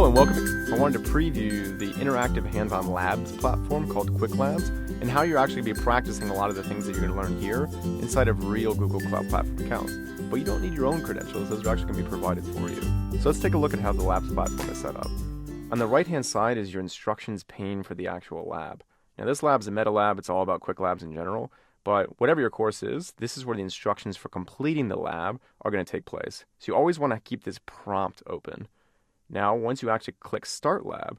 Hello and welcome. I wanted to preview the interactive hands-on labs platform called Qwiklabs and how you're actually going to be practicing a lot of the things that you're going to learn here inside of real Google Cloud Platform accounts. But you don't need your own credentials, those are actually going to be provided for you. So let's take a look at how the labs platform is set up. On the right-hand side is your instructions pane for the actual lab. Now this lab is a meta lab, it's all about Qwiklabs in general, but whatever your course is, this is where the instructions for completing the lab are going to take place. So you always want to keep this prompt open. Now, once you actually click Start Lab,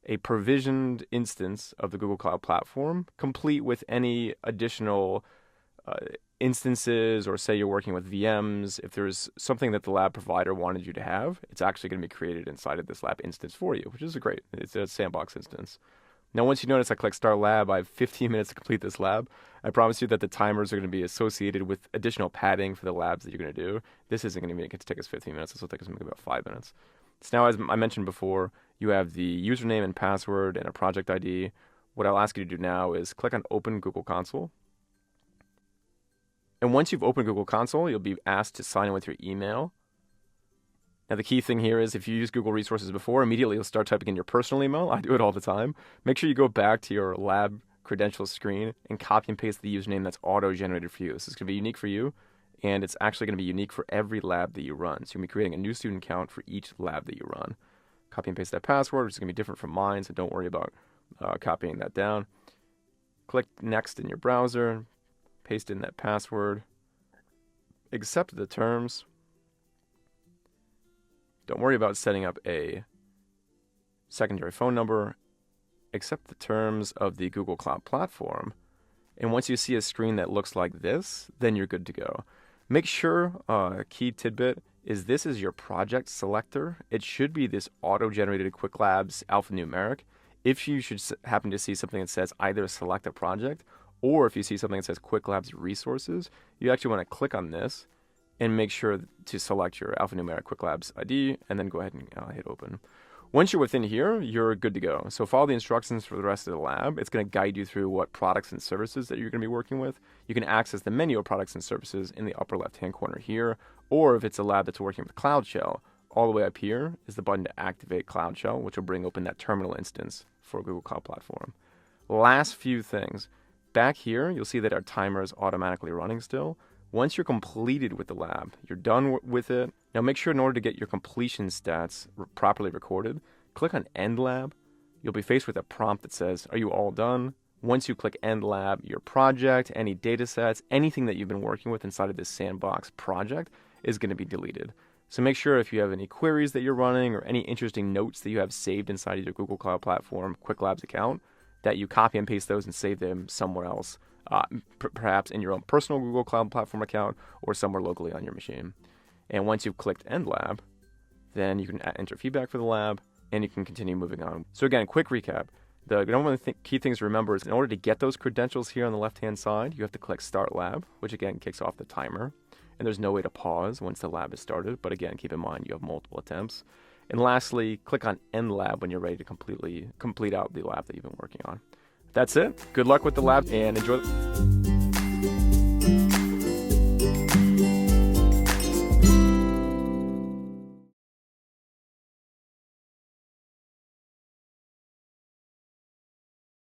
a provisioned instance of the Google Cloud Platform, complete with any additional instances, or say you're working with VMs, if there's something that the lab provider wanted you to have, it's actually going to be created inside of this lab instance for you, which is great. It's a sandbox instance. Now, once you notice I click Start Lab, I have 15 minutes to complete this lab. I promise you that the timers are going to be associated with additional padding for the labs that you're going to do. This isn't going to take us 15 minutes. This will take us maybe about 5 minutes. So now, as I mentioned before, you have the username and password and a project ID. What I'll ask you to do now is click on Open Google Console. And once you've opened Google Console, you'll be asked to sign in with your email. Now, the key thing here is if you use Google Resources before, immediately you'll start typing in your personal email. I do it all the time. Make sure you go back to your lab credentials screen and copy and paste the username that's auto-generated for you. This is going to be unique for you, and it's actually going to be unique for every lab that you run. So you're going to be creating a new student account for each lab that you run. Copy and paste that password, which is going to be different from mine, so don't worry about copying that down. Click Next in your browser, paste in that password, accept the terms. Don't worry about setting up a secondary phone number. Accept the terms of the Google Cloud Platform. And once you see a screen that looks like this, then you're good to go. Make sure, a key tidbit, is this is your project selector. It should be this auto-generated Qwiklabs alphanumeric. If you should happen to see something that says either select a project, or if you see something that says Qwiklabs resources, you actually want to click on this and make sure to select your alphanumeric Qwiklabs ID, and then go ahead and hit open. Once you're within here, you're good to go. So follow the instructions for the rest of the lab. It's going to guide you through what products and services that you're going to be working with. You can access the menu of products and services in the upper left-hand corner here, or if it's a lab that's working with Cloud Shell, all the way up here is the button to activate Cloud Shell, which will bring open that terminal instance for Google Cloud Platform. Last few things. Back here, you'll see that our timer is automatically running still. Once you're completed with the lab, you're done with it. Now make sure in order to get your completion stats properly recorded, click on End Lab. You'll be faced with a prompt that says, are you all done? Once you click End Lab, your project, any data sets, anything that you've been working with inside of this sandbox project is going to be deleted. So make sure if you have any queries that you're running or any interesting notes that you have saved inside of your Google Cloud Platform Qwiklabs account, that you copy and paste those and save them somewhere else. Perhaps in your own personal Google Cloud Platform account or somewhere locally on your machine. And once you've clicked End Lab, then you can enter feedback for the lab and you can continue moving on. So again, quick recap. The number one key things to remember is in order to get those credentials here on the left-hand side, you have to click Start Lab, which again kicks off the timer. And there's no way to pause once the lab is started. But again, keep in mind you have multiple attempts. And lastly, click on End Lab when you're ready to complete out the lab that you've been working on. That's it. Good luck with the lab and enjoy.